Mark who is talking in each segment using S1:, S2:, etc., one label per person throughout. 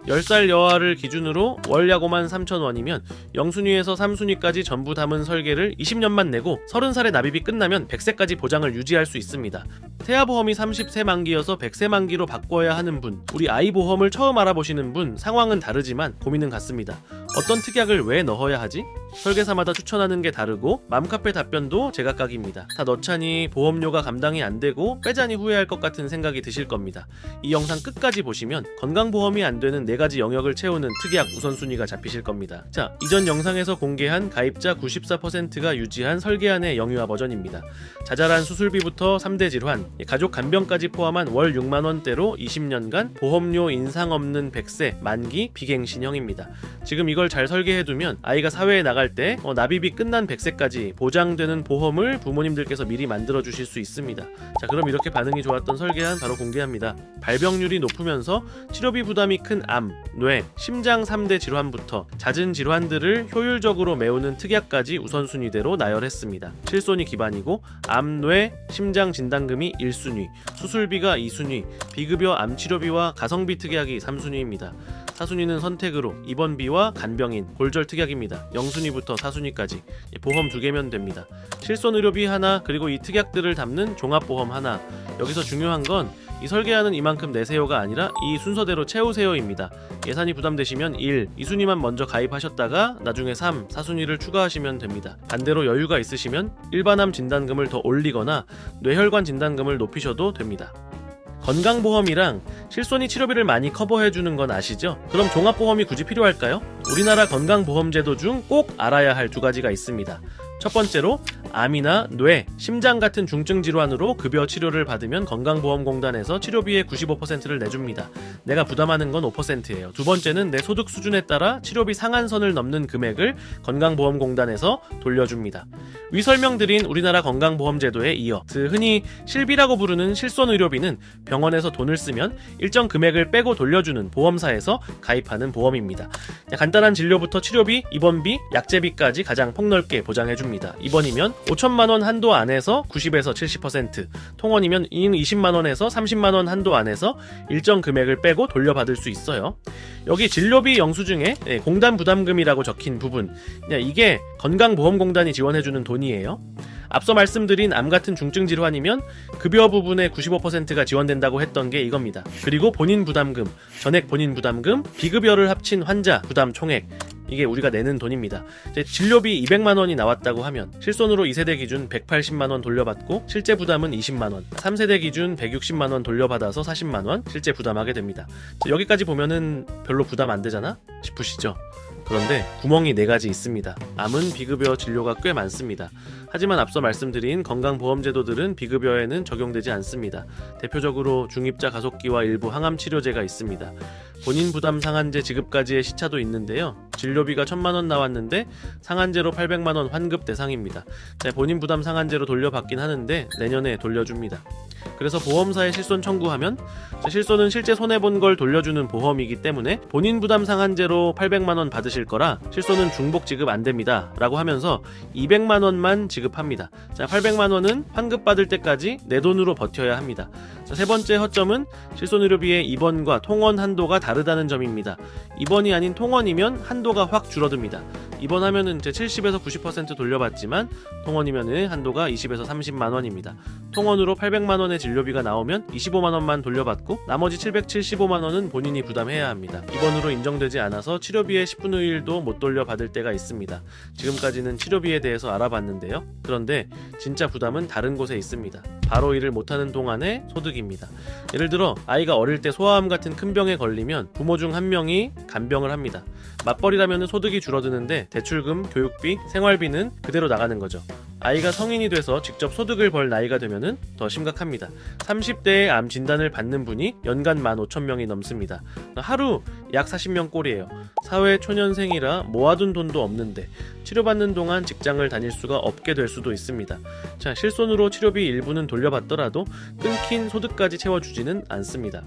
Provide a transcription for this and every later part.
S1: 10살 여아를 기준으로 월 약 53,000원이면 0순위에서 3순위까지 전부 담은 설계를 20년만 내고 30살의 납입이 끝나면 100세까지 보장을 유지할 수 있습니다. 태아보험이 30세 만기여서 100세 만기로 바꿔야 하는 분, 우리 아이 보험을 처음 알아보시는 분 상황은 다르지만 고민은 같습니다. 어떤 특약을 왜 넣어야 하지? 설계사마다 추천하는 게 다르고 맘카페 답변도 제각각입니다. 다 넣자니 보험료가 감당이 안 되고 빼자니 후회할 것 같은 생각이 드실 겁니다. 이 영상 끝까지 보시면 건강보험이 안 되는 4가지 영역을 채우는 특약 우선순위가 잡히실 겁니다. 자, 이전 영상에서 공개한 가입자 94%가 유지한 설계안의 영유아 버전입니다. 자잘한 수술비부터 3대 질환, 가족 간병까지 포함한 월 6만원대로 20년간 보험료 인상 없는 100세 만기 비갱신형입니다. 지금 이걸 잘 설계해두면 아이가 사회에 나갈 때 납입이 끝난 100세까지 보장되는 보험을 부모님들께서 미리 만들어 주실 수 있습니다. 자, 그럼 이렇게 반응이 좋았던 설계안 바로 공개합니다. 발병률이 높으면서 치료비 부담이 큰 암, 뇌, 심장 3대 질환부터 잦은 질환들을 효율적으로 메우는 특약까지 우선순위대로 나열했습니다. 실손이 기반이고 암, 뇌, 심장 진단금이 1순위, 수술비가 2순위, 비급여 암치료비와 가성비 특약이 3순위입니다. 4순위는 선택으로 입원비와 간병인, 골절 특약입니다. 0순위부터 4순위까지 보험 2개면 됩니다. 실손의료비 하나, 그리고 이 특약들을 담는 종합보험 하나. 여기서 중요한 건 이 설계안은 이만큼 내세요가 아니라 이 순서대로 채우세요입니다. 예산이 부담되시면 1, 2순위만 먼저 가입하셨다가 나중에 3, 4순위를 추가하시면 됩니다. 반대로 여유가 있으시면 일반암 진단금을 더 올리거나 뇌혈관 진단금을 높이셔도 됩니다. 건강보험이랑 실손이 치료비를 많이 커버해주는 건 아시죠? 그럼 종합보험이 굳이 필요할까요? 우리나라 건강보험제도 중 꼭 알아야 할 2가지가 있습니다. 첫 번째로 암이나 뇌, 심장 같은 중증 질환으로 급여 치료를 받으면 건강보험공단에서 치료비의 95%를 내줍니다. 내가 부담하는 건 5%예요. 두 번째는 내 소득 수준에 따라 치료비 상한선을 넘는 금액을 건강보험공단에서 돌려줍니다. 위 설명드린 우리나라 건강보험제도에 이어 흔히 실비라고 부르는 실손의료비는 병원에서 돈을 쓰면 일정 금액을 빼고 돌려주는 보험사에서 가입하는 보험입니다. 간단한 진료부터 치료비, 입원비, 약제비까지 가장 폭넓게 보장해줍니다. 입원이면 5천만원 한도 안에서 90에서 70%, 통원이면 20만원에서 30만원 한도 안에서 일정 금액을 빼고 돌려받을 수 있어요. 여기 진료비 영수증에 공단 부담금이라고 적힌 부분, 이게 건강보험공단이 지원해주는 돈이에요. 앞서 말씀드린 암 같은 중증 질환이면 급여 부분의 95%가 지원된다고 했던 게 이겁니다. 그리고 본인 부담금, 전액 본인 부담금, 비급여를 합친 환자 부담 총액, 이게 우리가 내는 돈입니다. 진료비 200만원이 나왔다고 하면 실손으로 2세대 기준 180만원 돌려받고 실제 부담은 20만원, 3세대 기준 160만원 돌려받아서 40만원 실제 부담하게 됩니다. 여기까지 보면은 별로 부담 안 되잖아? 싶으시죠? 그런데 구멍이 4가지 있습니다. 암은 비급여 진료가 꽤 많습니다. 하지만 앞서 말씀드린 건강보험제도들은 비급여에는 적용되지 않습니다. 대표적으로 중입자 가속기와 일부 항암치료제가 있습니다. 본인 부담 상한제 지급까지의 시차도 있는데요. 진료비가 1,000만원 나왔는데 상한제로 800만원 환급 대상입니다. 본인 부담 상한제로 돌려받긴 하는데 내년에 돌려줍니다. 그래서 보험사에 실손 청구하면 실손은 실제 손해본 걸 돌려주는 보험이기 때문에 본인 부담 상한제로 800만원 받으실 거라 실손은 중복 지급 안 됩니다 라고 하면서 200만원만 지급합니다. 800만원은 환급받을 때까지 내 돈으로 버텨야 합니다. 세 번째 허점은 실손의료비의 입원과 통원 한도가 다르다는 점입니다. 입원이 아닌 통원이면 한도가 확 줄어듭니다. 입원하면은 70에서 90% 돌려받지만 통원이면은 한도가 20에서 30만원입니다. 통원으로 800만원의 진료비가 나오면 25만원만 돌려받고 나머지 775만원은 본인이 부담해야 합니다. 입원으로 인정되지 않아서 치료비의 10분의 1도 못 돌려받을 때가 있습니다. 지금까지는 치료비에 대해서 알아봤는데요. 그런데 진짜 부담은 다른 곳에 있습니다. 바로 일을 못하는 동안의 소득입니다. 예를 들어 아이가 어릴 때 소아암 같은 큰 병에 걸리면 부모 중 한 명이 간병을 합니다. 맞벌이라면 소득이 줄어드는데 대출금, 교육비, 생활비는 그대로 나가는 거죠. 아이가 성인이 돼서 직접 소득을 벌 나이가 되면은 더 심각합니다. 30대에 암 진단을 받는 분이 연간 15,000명이 넘습니다. 하루 약 40명 꼴이에요. 사회 초년생이라 모아둔 돈도 없는데 치료받는 동안 직장을 다닐 수가 없게 될 수도 있습니다. 실손으로 치료비 일부는 돌려받더라도 끊긴 소득까지 채워주지는 않습니다.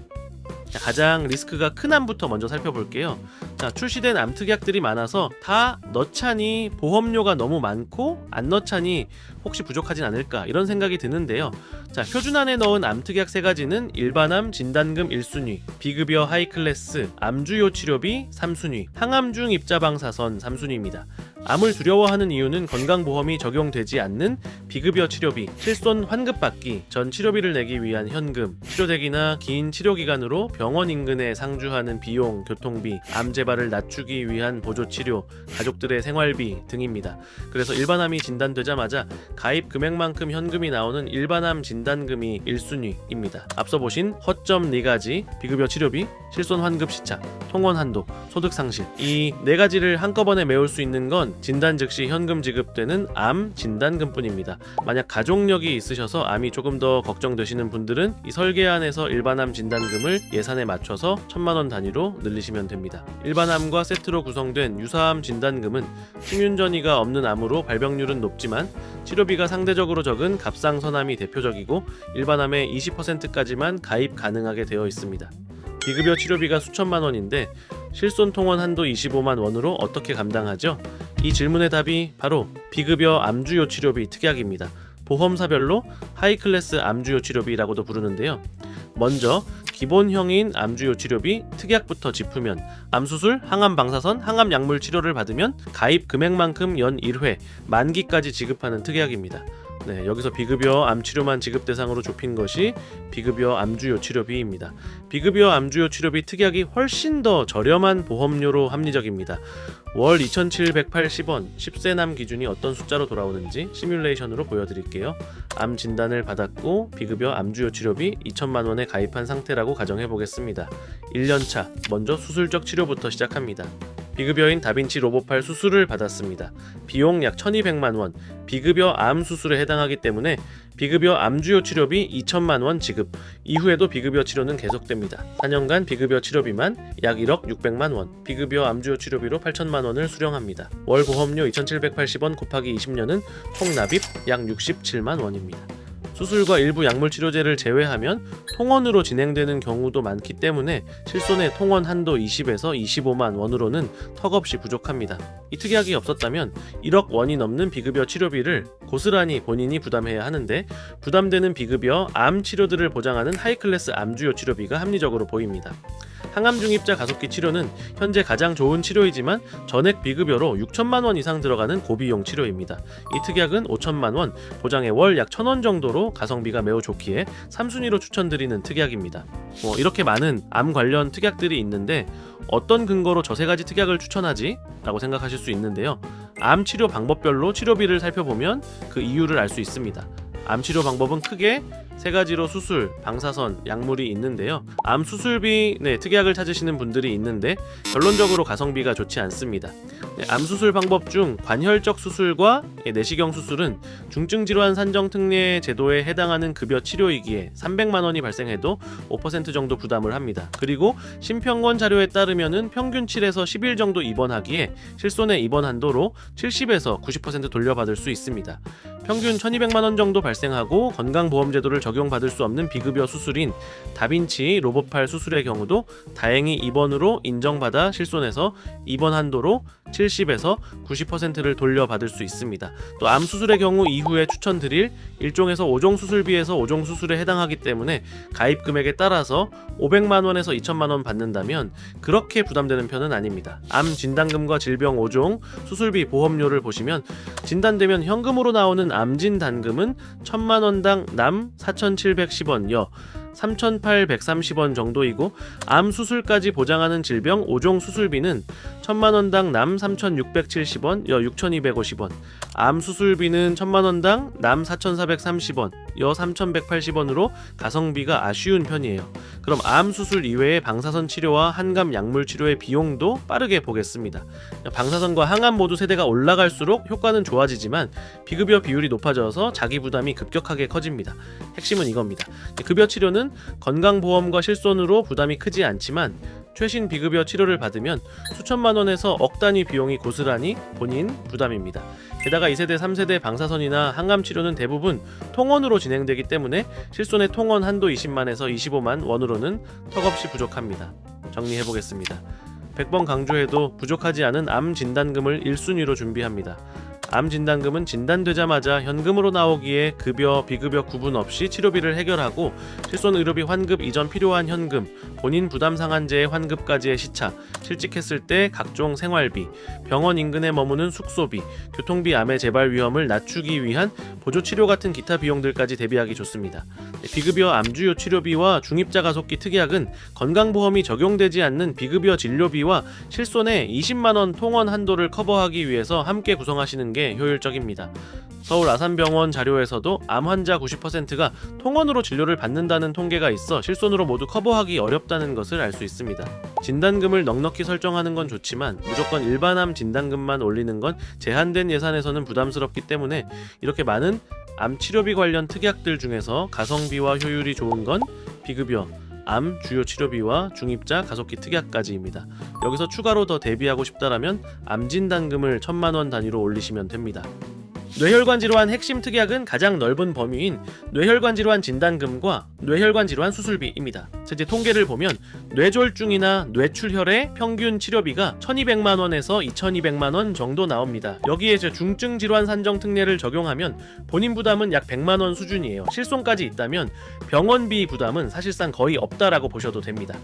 S1: 자, 가장 리스크가 큰 암부터 먼저 살펴볼게요. 자, 출시된 암 특약들이 많아서 다 넣자니 보험료가 너무 많고 안 넣자니 혹시 부족하진 않을까 이런 생각이 드는데요. 자, 표준안에 넣은 암 특약 3가지는 일반암 진단금 1순위, 비급여 하이클래스, 암주요 치료비 3순위, 항암중 입자방사선 3순위입니다. 암을 두려워하는 이유는 건강보험이 적용되지 않는 비급여 치료비, 실손 환급받기, 전 치료비를 내기 위한 현금, 치료대기나 긴 치료기간으로 병원 인근에 상주하는 비용, 교통비, 암 재발을 낮추기 위한 보조치료, 가족들의 생활비 등입니다. 그래서 일반암이 진단되자마자 가입 금액만큼 현금이 나오는 일반암 진단금이 1순위입니다. 앞서 보신 허점 4가지, 비급여 치료비, 실손 환급 시차, 통원 한도, 소득 상실, 이 4가지를 한꺼번에 메울 수 있는 건 진단 즉시 현금 지급되는 암 진단금뿐입니다. 만약 가족력이 있으셔서 암이 조금 더 걱정되시는 분들은 이 설계안에서 일반암 진단금을 예산에 맞춰서 1000만원 단위로 늘리시면 됩니다. 일반암과 세트로 구성된 유사암 진단금은 침윤 전이가 없는 암으로 발병률은 높지만 치료비가 상대적으로 적은 갑상선암이 대표적이고 일반암의 20%까지만 가입 가능하게 되어 있습니다. 비급여 치료비가 수천만 원인데 실손 통원 한도 25만 원으로 어떻게 감당하죠? 이 질문의 답이 바로 비급여 암주요 치료비 특약입니다. 보험사별로 하이클래스 암주요 치료비라고도 부르는데요. 먼저 기본형인 암주요 치료비 특약부터 짚으면 암수술, 항암방사선, 항암약물 치료를 받으면 가입 금액만큼 연 1회, 만기까지 지급하는 특약입니다. 네, 여기서 비급여 암치료만 지급 대상으로 좁힌 것이 비급여 암주요 치료비입니다. 비급여 암주요 치료비 특약이 훨씬 더 저렴한 보험료로 합리적입니다. 월 2,780원, 10세남 기준이 어떤 숫자로 돌아오는지 시뮬레이션으로 보여드릴게요. 암 진단을 받았고 비급여 암주요 치료비 2천만 원에 가입한 상태라고 가정해 보겠습니다. 1년차, 먼저 수술적 치료부터 시작합니다. 비급여인 다빈치 로봇팔 수술을 받았습니다. 비용 약 1200만 원, 비급여 암 수술에 해당하기 때문에 비급여 암주요 치료비 2천만 원 지급, 이후에도 비급여 치료는 계속됩니다. 4년간 비급여 치료비만 약 1억 600만 원, 비급여 암주요 치료비로 8천만 원을 수령합니다. 월 보험료 2,780원 곱하기 20년은 총 납입 약 67만 원입니다. 수술과 일부 약물 치료제를 제외하면 통원으로 진행되는 경우도 많기 때문에 실손의 통원 한도 20에서 25만 원으로는 턱없이 부족합니다. 이 특약이 없었다면 1억 원이 넘는 비급여 치료비를 고스란히 본인이 부담해야 하는데 부담되는 비급여 암 치료들을 보장하는 하이클래스 암주요 치료비가 합리적으로 보입니다. 항암 중입자 가속기 치료는 현재 가장 좋은 치료이지만 전액 비급여로 6천만 원 이상 들어가는 고비용 치료입니다. 이 특약은 5천만 원, 보장에 월 약 1,000원 정도로 가성비가 매우 좋기에 3순위로 추천드리는 특약입니다. 이렇게 많은 암 관련 특약들이 있는데 어떤 근거로 저 3가지 특약을 추천하지? 라고 생각하실 수 있는데요. 암 치료 방법별로 치료비를 살펴보면 그 이유를 알 수 있습니다. 암 치료 방법은 크게 3가지로 수술, 방사선, 약물이 있는데요. 암 수술비 특약을 찾으시는 분들이 있는데 결론적으로 가성비가 좋지 않습니다. 암 수술 방법 중 관혈적 수술과 내시경 수술은 중증 질환 산정 특례 제도에 해당하는 급여 치료이기에 300만 원이 발생해도 5% 정도 부담을 합니다. 그리고 심평원 자료에 따르면은 평균 7에서 10일 정도 입원하기에 실손의 입원 한도로 70에서 90% 돌려받을 수 있습니다. 평균 1,200만 원 정도 발생하고 건강보험제도를 적용받을 수 없는 비급여 수술인 다빈치 로봇팔 수술의 경우도 다행히 입원으로 인정받아 실손해서 입원 한도로 70에서 90%를 돌려받을 수 있습니다. 또 암 수술의 경우 이후에 추천드릴 1종에서 5종 수술비에서 5종 수술에 해당하기 때문에 가입 금액에 따라서 500만 원에서 2천만 원 받는다면 그렇게 부담되는 편은 아닙니다. 암 진단금과 질병 5종 수술비 보험료를 보시면 진단되면 현금으로 나오는 암 진단금은 1,000만 원당 남 4,710원, 여 3,830원 정도이고 암 수술까지 보장하는 질병 5종 수술비는 1,000만 원당 남 3,670원, 여 6,250원, 암 수술비는 1,000만 원당 남 4,430원, 여 3,180원으로 가성비가 아쉬운 편이에요. 그럼 암 수술 이외의 방사선 치료와 한감 약물 치료의 비용도 빠르게 보겠습니다. 방사선과 항암 모두 세대가 올라갈수록 효과는 좋아지지만 비급여 비율이 높아져서 자기 부담이 급격하게 커집니다. 핵심은 이겁니다. 급여 치료는 건강보험과 실손으로 부담이 크지 않지만 최신 비급여 치료를 받으면 수천만 원에서 억 단위 비용이 고스란히 본인 부담입니다. 게다가 2세대, 3세대 방사선이나 항암 치료는 대부분 통원으로 진행되기 때문에 실손의 통원 한도 20만에서 25만 원으로는 턱없이 부족합니다. 정리해보겠습니다. 100번 강조해도 부족하지 않은 암 진단금을 1순위로 준비합니다. 암 진단금은 진단되자마자 현금으로 나오기에 급여, 비급여 구분 없이 치료비를 해결하고 실손 의료비 환급 이전 필요한 현금, 본인 부담 상한제의 환급까지의 시차, 실직했을 때 각종 생활비, 병원 인근에 머무는 숙소비, 교통비 암의 재발 위험을 낮추기 위한 보조 치료 같은 기타 비용들까지 대비하기 좋습니다. 비급여 암주요 치료비와 중입자 가속기 특약은 건강보험이 적용되지 않는 비급여 진료비와 실손의 20만원 통원 한도를 커버하기 위해서 함께 구성하시는 게 효율적입니다. 서울 아산병원 자료에서도 암 환자 90%가 통원으로 진료를 받는다는 통계가 있어 실손으로 모두 커버하기 어렵다는 것을 알 수 있습니다. 진단금을 넉넉히 설정하는 건 좋지만 무조건 일반암 진단금만 올리는 건 제한된 예산에서는 부담스럽기 때문에 이렇게 많은 암 치료비 관련 특약들 중에서 가성비와 효율이 좋은 건 비급여, 암 주요 치료비와 중입자 가속기 특약까지입니다. 여기서 추가로 더 대비하고 싶다라면 암 진단금을 1,000만 원 단위로 올리시면 됩니다. 뇌혈관 질환 핵심 특약은 가장 넓은 범위인 뇌혈관 질환 진단금과 뇌혈관 질환 수술비입니다. 이제 통계를 보면 뇌졸중이나 뇌출혈의 평균 치료비가 1,200만 원에서 2,200만 원 정도 나옵니다. 여기에 중증 질환 산정 특례를 적용하면 본인 부담은 약 100만 원 수준이에요. 실손까지 있다면 병원비 부담은 사실상 거의 없다라고 보셔도 됩니다.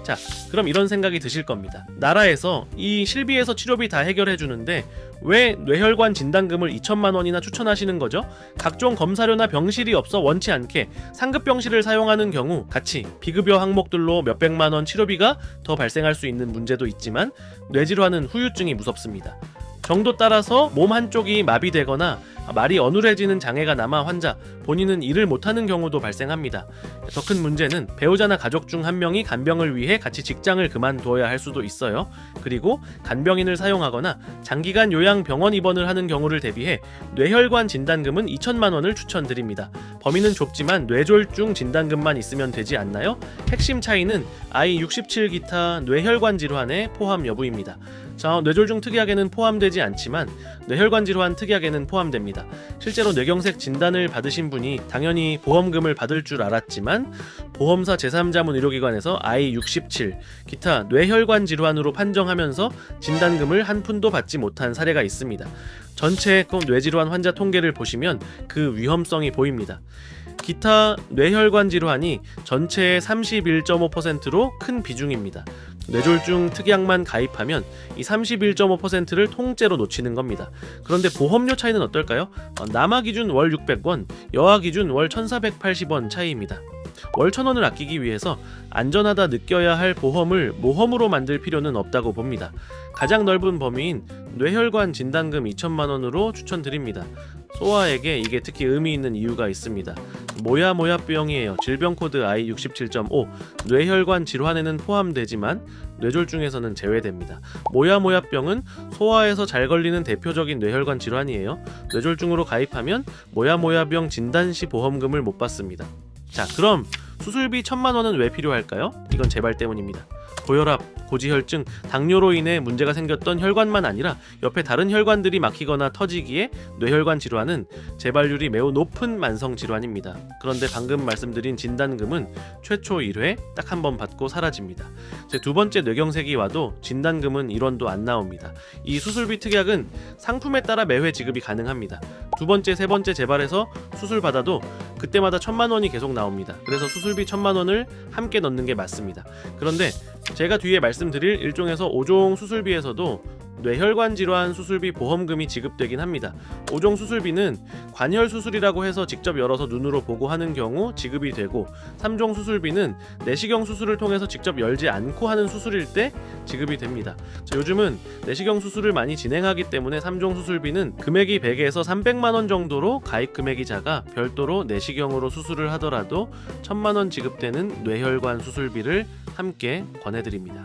S1: 자, 그럼 이런 생각이 드실 겁니다. 나라에서 이 실비에서 치료비 다 해결해 주는데 왜 뇌혈관 진단금을 2천만 원이나 추천하시는 거죠? 각종 검사료나 병실이 없어 원치 않게 상급 병실을 사용하는 경우 같이 비급여 항목들로 몇백만 원 치료비가 더 발생할 수 있는 문제도 있지만 뇌질환은 후유증이 무섭습니다. 정도 따라서 몸 한쪽이 마비되거나 말이 어눌해지는 장애가 남아 환자 본인은 일을 못하는 경우도 발생합니다. 더 큰 문제는 배우자나 가족 중 한 명이 간병을 위해 같이 직장을 그만두어야 할 수도 있어요. 그리고 간병인을 사용하거나 장기간 요양 병원 입원을 하는 경우를 대비해 뇌혈관 진단금은 2천만 원을 추천드립니다. 범위는 좁지만 뇌졸중 진단금만 있으면 되지 않나요? 핵심 차이는 I67 기타 뇌혈관 질환의 포함 여부입니다. 자, 뇌졸중 특약에는 포함되지 않지만 뇌혈관 질환 특약에는 포함됩니다. 실제로 뇌경색 진단을 받으신 분이 당연히 보험금을 받을 줄 알았지만 보험사 제3자문 의료기관에서 I67 기타 뇌혈관 질환으로 판정하면서 진단금을 한 푼도 받지 못한 사례가 있습니다. 전체 뇌질환 환자 통계를 보시면 그 위험성이 보입니다. 기타 뇌혈관 질환이 전체의 31.5%로 큰 비중입니다. 뇌졸중 특약만 가입하면 이 31.5%를 통째로 놓치는 겁니다. 그런데 보험료 차이는 어떨까요? 남아 기준 월 600원, 여아 기준 월 1,480원 차이입니다. 월 1,000원을 아끼기 위해서 안전하다 느껴야 할 보험을 모험으로 만들 필요는 없다고 봅니다. 가장 넓은 범위인 뇌혈관 진단금 2천만 원으로 추천드립니다. 소아에게 이게 특히 의미 있는 이유가 있습니다. 모야모야병이에요. 질병 코드 I67.5 뇌혈관 질환에는 포함되지만 뇌졸중에서는 제외됩니다. 모야모야병은 소아에서 잘 걸리는 대표적인 뇌혈관 질환이에요. 뇌졸중으로 가입하면 모야모야병 진단 시 보험금을 못 받습니다. 자, 그럼 수술비 1,000만 원은 왜 필요할까요? 이건 재발 때문입니다. 고혈압, 고지혈증, 당뇨로 인해 문제가 생겼던 혈관만 아니라 옆에 다른 혈관들이 막히거나 터지기에 뇌혈관 질환은 재발률이 매우 높은 만성 질환입니다. 그런데 방금 말씀드린 진단금은 최초 1회 딱 한 번 받고 사라집니다. 제 두 번째 뇌경색이 와도 진단금은 1원도 안 나옵니다. 이 수술비 특약은 상품에 따라 매회 지급이 가능합니다. 두 번째, 세 번째 재발해서 수술 받아도 그때마다 1,000만 원이 계속 나옵니다. 그래서 수술비 1,000만 원을 함께 넣는 게 맞습니다. 그런데 제가 뒤에 말씀드릴 1종에서 5종 수술비에서도 뇌혈관 질환 수술비 보험금이 지급되긴 합니다. 5종 수술비는 관혈 수술이라고 해서 직접 열어서 눈으로 보고 하는 경우 지급이 되고 3종 수술비는 내시경 수술을 통해서 직접 열지 않고 하는 수술일 때 지급이 됩니다. 요즘은 내시경 수술을 많이 진행하기 때문에 3종 수술비는 금액이 100에서 300만 원 정도로 가입 금액이 작아 별도로 내시경으로 수술을 하더라도 1,000만 원 지급되는 뇌혈관 수술비를 함께 권해드립니다.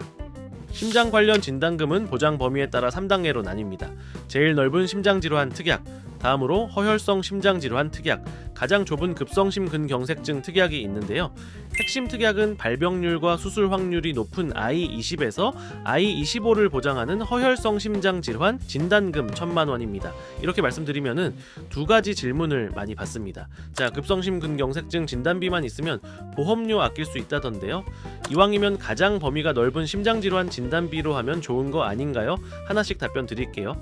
S1: 심장 관련 진단금은 보장 범위에 따라 3단계로 나뉩니다. 제일 넓은 심장질환 특약, 다음으로 허혈성 심장질환 특약, 가장 좁은 급성심 근경색증 특약이 있는데요. 핵심 특약은 발병률과 수술 확률이 높은 I20에서 I25를 보장하는 허혈성 심장질환 진단금 1,000만 원입니다. 이렇게 말씀드리면은 두 가지 질문을 많이 받습니다. 자, 급성심 근경색증 진단비만 있으면 보험료 아낄 수 있다던데요. 이왕이면 가장 범위가 넓은 심장질환 진단비로 하면 좋은 거 아닌가요? 하나씩 답변 드릴게요.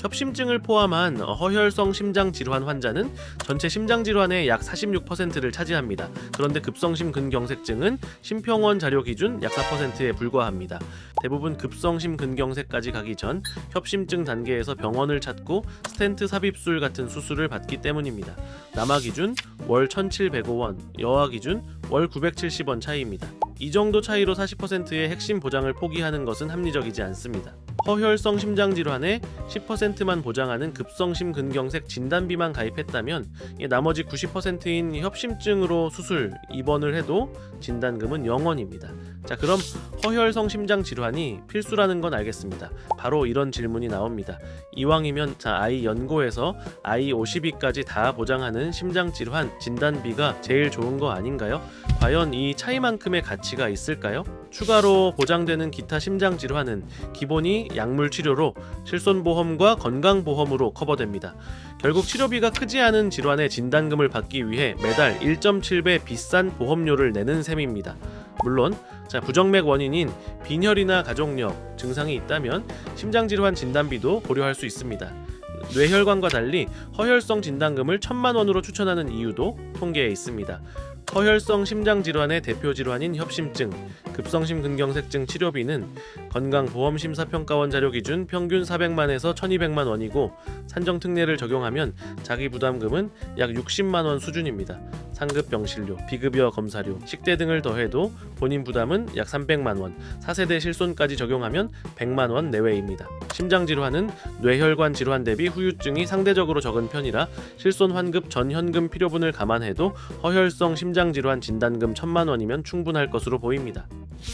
S1: 협심증을 포함한 허혈성 심장질환 환자는 전체 심장질환의 약 46%를 차지합니다. 그런데 급성심 근경색증은 심평원 자료 기준 약 4%에 불과합니다. 대부분 급성심 근경색까지 가기 전 협심증 단계에서 병원을 찾고 스텐트 삽입술 같은 수술을 받기 때문입니다. 남아 기준 월 1,705원, 여아 기준 월 970원 차이입니다. 이 정도 차이로 40%의 핵심 보장을 포기하는 것은 합리적이지 않습니다. 허혈성 심장질환에 10%만 보장하는 급성심 근경색 진단비만 가입했다면 나머지 90%인 협심증으로 수술, 입원을 해도 진단금은 0원입니다. 자, 그럼 허혈성 심장질환이 필수라는 건 알겠습니다. 바로 이런 질문이 나옵니다. 이왕이면 I 연고에서 I52까지 다 보장하는 심장질환 진단비가 제일 좋은 거 아닌가요? 과연 이 차이만큼의 가치가 있을까요? 추가로 보장되는 기타 심장질환은 기본이 약물치료로 실손보험과 건강보험으로 커버됩니다. 결국 치료비가 크지 않은 질환의 진단금을 받기 위해 매달 1.7배 비싼 보험료를 내는 셈입니다. 물론 부정맥 원인인 빈혈이나 가족력 증상이 있다면 심장질환 진단비도 고려할 수 있습니다. 뇌혈관과 달리 허혈성 진단금을 1,000만 원으로 추천하는 이유도 통계에 있습니다. 허혈성 심장질환의 대표 질환인 협심증, 급성심 근경색증 치료비는 건강보험심사평가원 자료 기준 평균 400만에서 1,200만 원이고 산정특례를 적용하면 자기부담금은 약 60만 원 수준입니다. 상급 병실료, 비급여 검사료, 식대 등을 더해도 본인 부담은 약 300만 원, 4세대 실손까지 적용하면 100만 원 내외입니다. 심장질환은 뇌혈관 질환 대비 후유증이 상대적으로 적은 편이라 실손 환급 전 현금 필요분을 감안해도 허혈성 심장질환 진단금 1,000만 원이면 충분할 것으로 보입니다.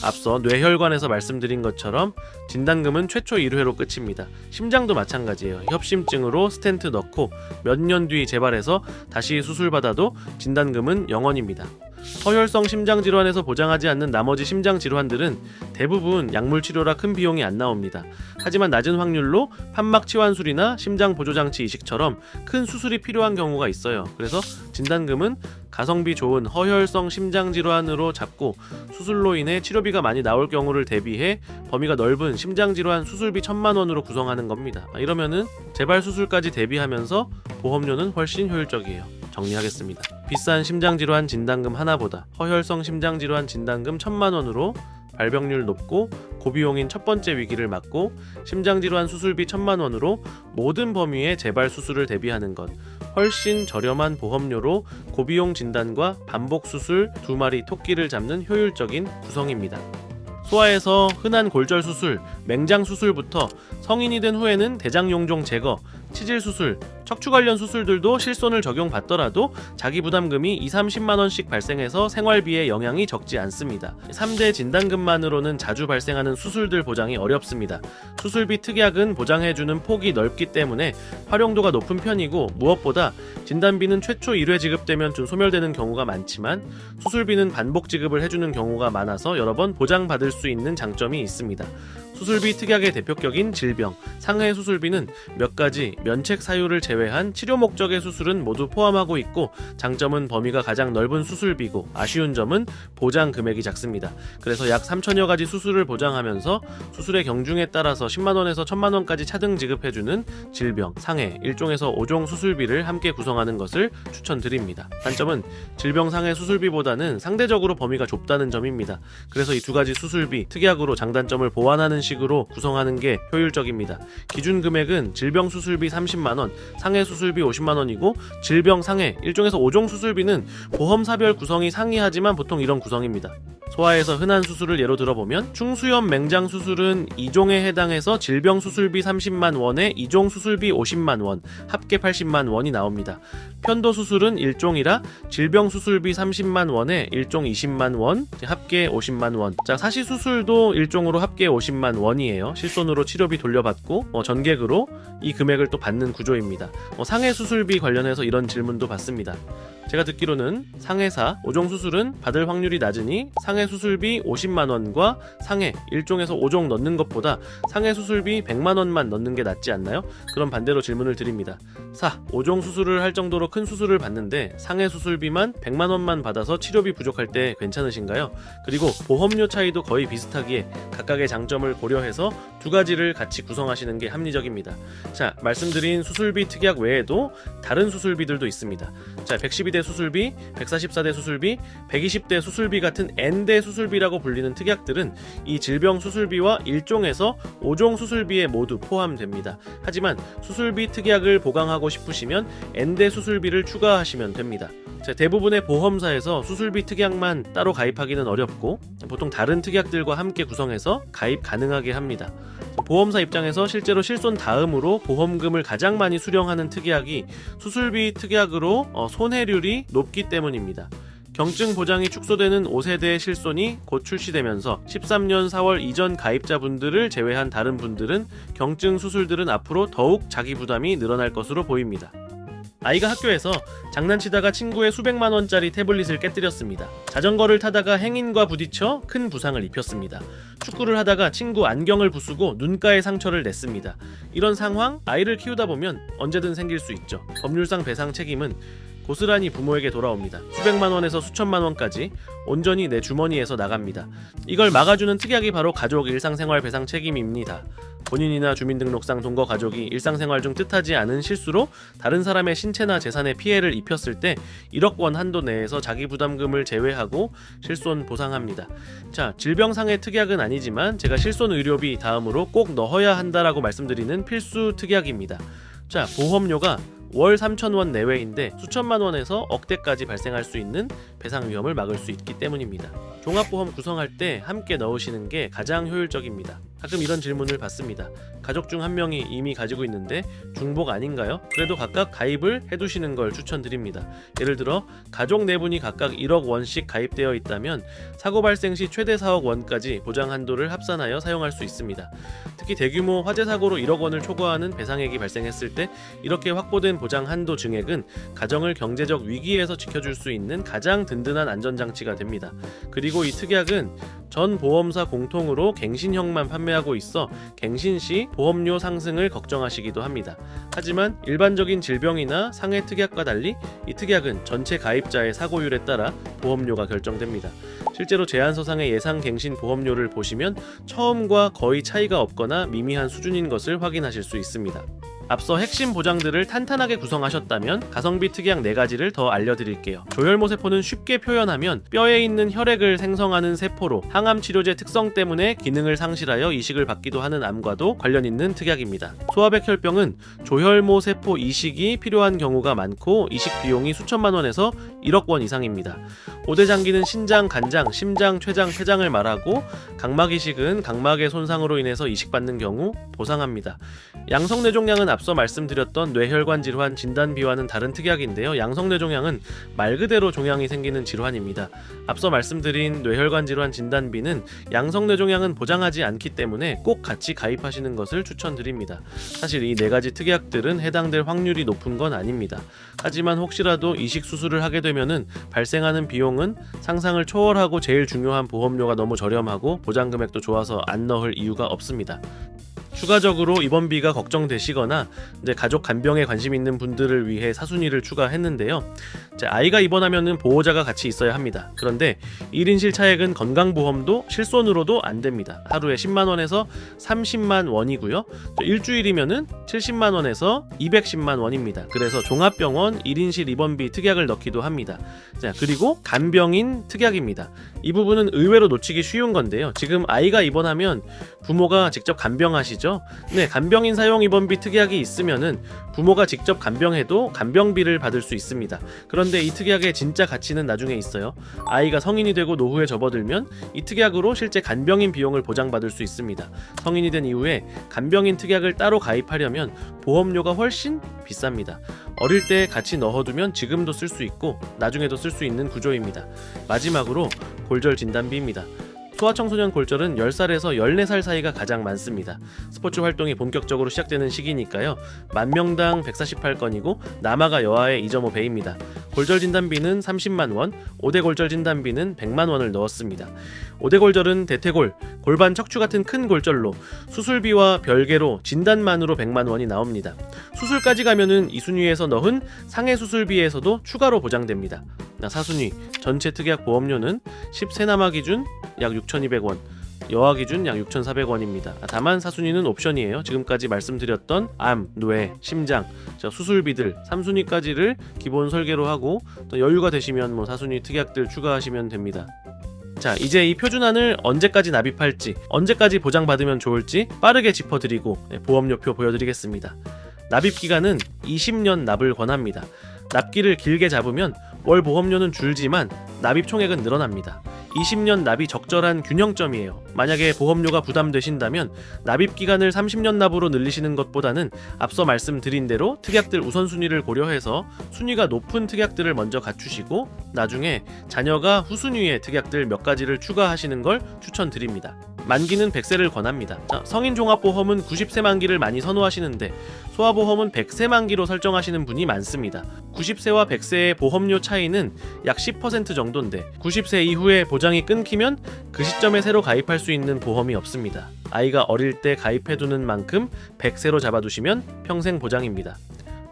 S1: 앞서 뇌혈관에서 말씀드린 것처럼 진단금은 최초 1회로 끝입니다. 심장도 마찬가지예요. 협심증으로 스텐트 넣고 몇 년 뒤 재발해서 다시 수술받아도 진단금은 0원입니다. 허혈성 심장질환에서 보장하지 않는 나머지 심장질환들은 대부분 약물치료라 큰 비용이 안 나옵니다. 하지만 낮은 확률로 판막치환술이나 심장보조장치 이식처럼 큰 수술이 필요한 경우가 있어요. 그래서 진단금은 가성비 좋은 허혈성 심장질환으로 잡고 수술로 인해 치료비가 많이 나올 경우를 대비해 범위가 넓은 심장질환 수술비 1,000만 원으로 구성하는 겁니다. 이러면은 재발 수술까지 대비하면서 보험료는 훨씬 효율적이에요. 정리하겠습니다. 비싼 심장질환 진단금 하나보다 허혈성 심장질환 진단금 1,000만 원으로 발병률 높고 고비용인 첫 번째 위기를 막고 심장질환 수술비 1,000만 원으로 모든 범위의 재발 수술을 대비하는 것, 훨씬 저렴한 보험료로 고비용 진단과 반복 수술 2마리 토끼를 잡는 효율적인 구성입니다. 소아에서 흔한 골절 수술, 맹장 수술부터 성인이 된 후에는 대장용종 제거, 치질 수술, 척추 관련 수술들도 실손을 적용받더라도 자기 부담금이 2-30만 원씩 발생해서 생활비에 영향이 적지 않습니다. 3대 진단금만으로는 자주 발생하는 수술들 보장이 어렵습니다. 수술비 특약은 보장해주는 폭이 넓기 때문에 활용도가 높은 편이고 무엇보다 진단비는 최초 1회 지급되면 좀 소멸되는 경우가 많지만 수술비는 반복 지급을 해주는 경우가 많아서 여러 번 보장받을 수 있는 장점이 있습니다. 수술비 특약의 대표격인 질병, 상해 수술비는 몇 가지 면책 사유를 제외한 치료 목적의 수술은 모두 포함하고 있고 장점은 범위가 가장 넓은 수술비고 아쉬운 점은 보장 금액이 작습니다. 그래서 약 3천여 가지 수술을 보장하면서 수술의 경중에 따라서 10만 원에서 1,000만 원까지 차등 지급해주는 질병, 상해 1종에서 5종 수술비를 함께 구성하는 것을 추천드립니다. 단점은 질병 상해 수술비보다는 상대적으로 범위가 좁다는 점입니다. 그래서 이 두 가지 수술비, 특약으로 장단점을 보완하는 식으로 구성하는 게 효율적입니다. 기준 금액은 질병 수술비 30만원, 상해 수술비 50만원이고 질병 상해 1종에서 5종 수술비는 보험사별 구성이 상이하지만 보통 이런 구성입니다. 소아에서 흔한 수술을 예로 들어보면 충수염 맹장 수술은 2종에 해당해서 질병 수술비 30만 원에 2종 수술비 50만 원, 합계 80만 원이 나옵니다. 편도 수술은 1종이라 질병 수술비 30만 원에 1종 20만 원, 합계 50만 원. 자, 사시 수술도 1종으로 합계 50만 20만 원이에요. 실손으로 치료비 돌려받고 전객으로 이 금액을 또 받는 구조입니다. 상해 수술비 관련해서 이런 질문도 받습니다. 제가 듣기로는 상해사 5종 수술은 받을 확률이 낮으니 상해 수술비 50만 원과 상해 1종에서 5종 넣는 것보다 상해 수술비 100만 원만 넣는 게 낫지 않나요? 그럼 반대로 질문을 드립니다. 5종 수술을 할 정도로 큰 수술을 받는데 상해 수술비만 100만 원만 받아서 치료비 부족할 때 괜찮으신가요? 그리고 보험료 차이도 거의 비슷하기에 각각의 장점을 고려해서 두 가지를 같이 구성하시는 게 합리적입니다. 자, 말씀드린 수술비 특약 외에도 다른 수술비들도 있습니다. 자, 112대 수술비, 144대 수술비, 120대 수술비 같은 N대 수술비라고 불리는 특약들은 이 질병 수술비와 1종에서 5종 수술비에 모두 포함됩니다. 하지만 수술비 특약을 보강하고 싶으시면 N대 수술비를 추가하시면 됩니다. 자, 대부분의 보험사에서 수술비 특약만 따로 가입하기는 어렵고 보통 다른 특약들과 함께 구성해서 가입 가능하게 합니다. 보험사 입장에서 실제로 실손 다음으로 보험금을 가장 많이 수령하는 특약이 수술비 특약으로 손해율이 높기 때문입니다. 경증 보장이 축소되는 5세대 실손이 곧 출시되면서 13년 4월 이전 가입자분들을 제외한 다른 분들은 경증 수술들은 앞으로 더욱 자기 부담이 늘어날 것으로 보입니다. 아이가 학교에서 장난치다가 친구의 수백만 원짜리 태블릿을 깨뜨렸습니다. 자전거를 타다가 행인과 부딪혀 큰 부상을 입혔습니다. 축구를 하다가 친구 안경을 부수고 눈가에 상처를 냈습니다. 이런 상황, 아이를 키우다 보면 언제든 생길 수 있죠. 법률상 배상 책임은 고스란히 부모에게 돌아옵니다. 수백만 원에서 수천만 원까지 온전히 내 주머니에서 나갑니다. 이걸 막아주는 특약이 바로 가족 일상생활 배상 책임입니다. 본인이나 주민등록상 동거 가족이 일상생활 중 뜻하지 않은 실수로 다른 사람의 신체나 재산에 피해를 입혔을 때 1억 원 한도 내에서 자기 부담금을 제외하고 실손 보상합니다. 자, 질병상의 특약은 아니지만 제가 실손 의료비 다음으로 꼭 넣어야 한다라고 말씀드리는 필수 특약입니다. 자, 보험료가 월 3,000원 내외인데 수천만 원에서 억대까지 발생할 수 있는 배상 위험을 막을 수 있기 때문입니다. 종합보험 구성할 때 함께 넣으시는 게 가장 효율적입니다. 가끔 이런 질문을 받습니다. 가족 중 한 명이 이미 가지고 있는데 중복 아닌가요? 그래도 각각 가입을 해두시는 걸 추천드립니다. 예를 들어 가족 4분이 각각 1억 원씩 가입되어 있다면 사고 발생 시 최대 4억 원까지 보장 한도를 합산하여 사용할 수 있습니다. 특히 대규모 화재 사고로 1억 원을 초과하는 배상액이 발생했을 때 이렇게 확보된 보장 한도 증액은 가정을 경제적 위기에서 지켜줄 수 있는 가장 든든한 안전장치가 됩니다. 그리고 이 특약은 전 보험사 공통으로 갱신형만 판매하고 있어 갱신 시 보험료 상승을 걱정하시기도 합니다. 하지만 일반적인 질병이나 상해 특약과 달리 이 특약은 전체 가입자의 사고율에 따라 보험료가 결정됩니다. 실제로 제안서상의 예상 갱신 보험료를 보시면 처음과 거의 차이가 없거나 미미한 수준인 것을 확인하실 수 있습니다. 앞서 핵심 보장들을 탄탄하게 구성하셨다면 가성비 특약 4가지를 더 알려드릴게요. 조혈모 세포는 쉽게 표현하면 뼈에 있는 혈액을 생성하는 세포로 항암 치료제 특성 때문에 기능을 상실하여 이식을 받기도 하는 암과도 관련 있는 특약입니다. 소아백혈병은 조혈모 세포 이식이 필요한 경우가 많고 이식 비용이 수천만 원에서 1억 원 이상입니다. 오대장기는 신장, 간장, 심장, 췌장, 폐장을 말하고 각막 이식은 각막의 손상으로 인해서 이식받는 경우 보상합니다. 양성뇌종양은 앞서 말씀드렸던 뇌혈관 질환 진단비와는 다른 특약인데요. 양성뇌종양은 말 그대로 종양이 생기는 질환입니다. 앞서 말씀드린 뇌혈관 질환 진단비는 양성뇌종양은 보장하지 않기 때문에 꼭 같이 가입하시는 것을 추천드립니다. 사실 이 4가지 특약들은 해당될 확률이 높은 건 아닙니다. 하지만 혹시라도 이식 수술을 하게 되면은 발생하는 비용은 상상을 초월하고 제일 중요한 보험료가 너무 저렴하고 보장 금액도 좋아서 안 넣을 이유가 없습니다. 추가적으로 입원비가 걱정되시거나 이제 가족 간병에 관심 있는 분들을 위해 사순위를 추가했는데요. 아이가 입원하면 보호자가 같이 있어야 합니다. 그런데 1인실 차액은 건강보험도 실손으로도 안 됩니다. 하루에 10만 원에서 30만 원이고요. 일주일이면은 70만 원에서 210만 원입니다. 그래서 종합병원 1인실 입원비 특약을 넣기도 합니다. 자, 그리고 간병인 특약입니다. 이 부분은 의외로 놓치기 쉬운 건데요. 지금 아이가 입원하면 부모가 직접 간병하시죠. 네, 간병인 사용 입원비 특약이 있으면은 부모가 직접 간병해도 간병비를 받을 수 있습니다. 그런데 이 특약의 진짜 가치는 나중에 있어요. 아이가 성인이 되고 노후에 접어들면 이 특약으로 실제 간병인 비용을 보장받을 수 있습니다. 성인이 된 이후에 간병인 특약을 따로 가입하려면 보험료가 훨씬 비쌉니다. 어릴 때 같이 넣어두면 지금도 쓸 수 있고 나중에도 쓸 수 있는 구조입니다. 마지막으로 골절 진단비입니다. 소아청소년 골절은 10살에서 14살 사이가 가장 많습니다. 스포츠 활동이 본격적으로 시작되는 시기니까요. 만 명당 148건이고 남아가 여아의 2.5배입니다. 골절 진단비는 30만 원, 5대 골절 진단비는 100만 원을 넣었습니다. 5대 골절은 대퇴골, 골반 척추 같은 큰 골절로 수술비와 별개로 진단만으로 100만 원이 나옵니다. 수술까지 가면은 이순위에서 넣은 상해 수술비에서도 추가로 보장됩니다. 사순위 전체 특약 보험료는 10세남아 기준 약 6,200원, 여아 기준 약 6,400원입니다. 다만 사순위는 옵션이에요. 지금까지 말씀드렸던 암, 뇌, 심장, 수술비들 3순위까지를 기본 설계로 하고 또 여유가 되시면 뭐 사순위 특약들 추가하시면 됩니다. 자, 이제 이 표준안을 언제까지 납입할지, 언제까지 보장받으면 좋을지 빠르게 짚어드리고 보험료표 보여드리겠습니다. 납입 기간은 20년 납을 권합니다. 납기를 길게 잡으면 월 보험료는 줄지만 납입 총액은 늘어납니다. 20년 납이 적절한 균형점이에요. 만약에 보험료가 부담되신다면 납입 기간을 30년 납으로 늘리시는 것보다는 앞서 말씀드린 대로 특약들 우선순위를 고려해서 순위가 높은 특약들을 먼저 갖추시고 나중에 자녀가 후순위의 특약들 몇 가지를 추가하시는 걸 추천드립니다. 만기는 100세를 권합니다. 성인 종합보험은 90세 만기를 많이 선호하시는데 소아보험은 100세 만기로 설정하시는 분이 많습니다. 90세와 100세의 보험료 차이는 약 10% 정도인데 90세 이후에 보장이 끊기면 그 시점에 새로 가입할 수 있는 보험이 없습니다. 아이가 어릴 때 가입해두는 만큼 100세로 잡아두시면 평생 보장입니다.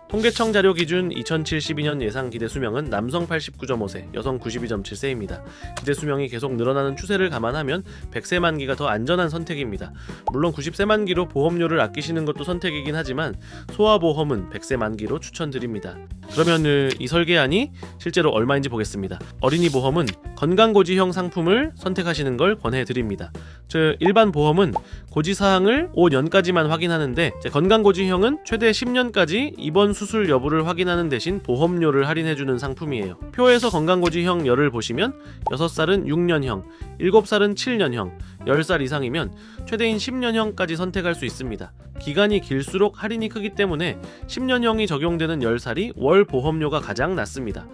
S1: 통계청 자료 기준 2072년 예상 기대 수명은 남성 89.5세, 여성 92.7세입니다. 기대 수명이 계속 늘어나는 추세를 감안하면 100세 만기가 더 안전한 선택입니다. 물론 90세 만기로 보험료를 아끼시는 것도 선택이긴 하지만 소아보험은 100세 만기로 추천드립니다. 그러면 이 설계안이 실제로 얼마인지 보겠습니다. 어린이 보험은 건강고지형 상품을 선택하시는 걸 권해드립니다. 즉 일반 보험은 고지사항을 5년까지만 확인하는데 건강고지형은 최대 10년까지 입원 수술 여부를 확인하는 대신 보험료를 할인해주는 상품이에요. 표에서 건강고지형 열을 보시면 6살은 6년형, 7살은 7년형, 10살 이상이면 최대인 10년형까지 선택할 수 있습니다. 기간이 길수록 할인이 크기 때문에 10년형이 적용되는 10살이 월 보험료가 가장 낮습니다.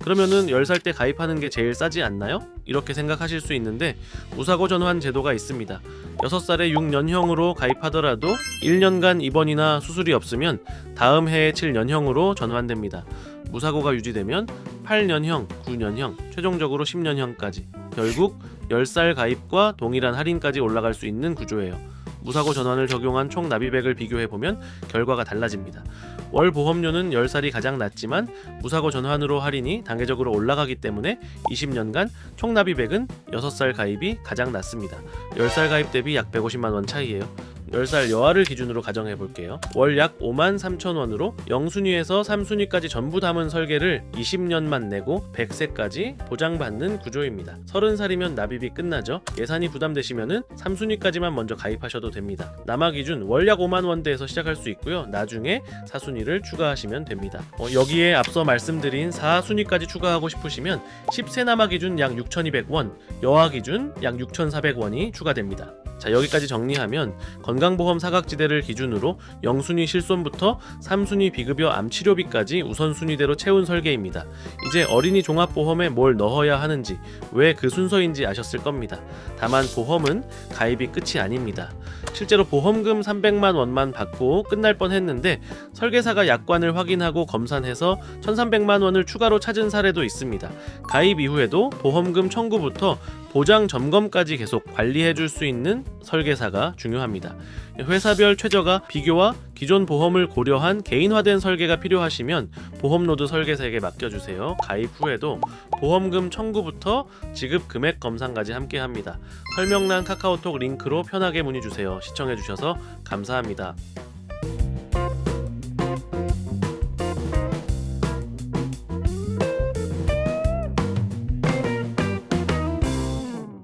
S1: 그러면은 10살 때 가입하는 게 제일 싸지 않나요? 이렇게 생각하실 수 있는데 무사고 전환 제도가 있습니다. 6살에 6년형으로 가입하더라도 1년간 입원이나 수술이 없으면 다음 해에 7년형으로 전환됩니다. 무사고가 유지되면 8년형, 9년형, 최종적으로 10년형까지 결국 10살 가입과 동일한 할인까지 올라갈 수 있는 구조예요. 무사고 전환을 적용한 총 납입액을 비교해보면 결과가 달라집니다. 월 보험료는 10살이 가장 낮지만 무사고 전환으로 할인이 단계적으로 올라가기 때문에 20년간 총 납입액은 6살 가입이 가장 낮습니다. 10살 가입 대비 약 150만 원 차이예요. 10살 여아를 기준으로 가정해볼게요. 월 약 5만 3천 원으로 0순위에서 3순위까지 전부 담은 설계를 20년만 내고 100세까지 보장받는 구조입니다. 30살이면 납입이 끝나죠. 예산이 부담되시면은 3순위까지만 먼저 가입하셔도 됩니다. 남아 기준 월 약 5만 원대에서 시작할 수 있고요. 나중에 4순위를 추가하시면 됩니다. 여기에 앞서 말씀드린 4순위까지 추가하고 싶으시면 10세 남아 기준 약 6,200원, 여아 기준 약 6,400원이 추가됩니다. 자, 여기까지 정리하면 건강보험 사각지대를 기준으로 0순위 실손부터 3순위 비급여 암치료비까지 우선순위대로 채운 설계입니다. 이제 어린이 종합보험에 뭘 넣어야 하는지, 왜 그 순서인지 아셨을 겁니다. 다만 보험은 가입이 끝이 아닙니다. 실제로 보험금 300만 원만 받고 끝날 뻔했는데 설계사가 약관을 확인하고 검산해서 1,300만 원을 추가로 찾은 사례도 있습니다. 가입 이후에도 보험금 청구부터 보장 점검까지 계속 관리해줄 수 있는 설계사가 중요합니다. 회사별 최저가 비교와 기존 보험을 고려한 개인화된 설계가 필요하시면 보험노드 설계사에게 맡겨주세요. 가입 후에도 보험금 청구부터 지급 금액 검산까지 함께합니다. 설명란 카카오톡 링크로 편하게 문의주세요. 시청해주셔서 감사합니다.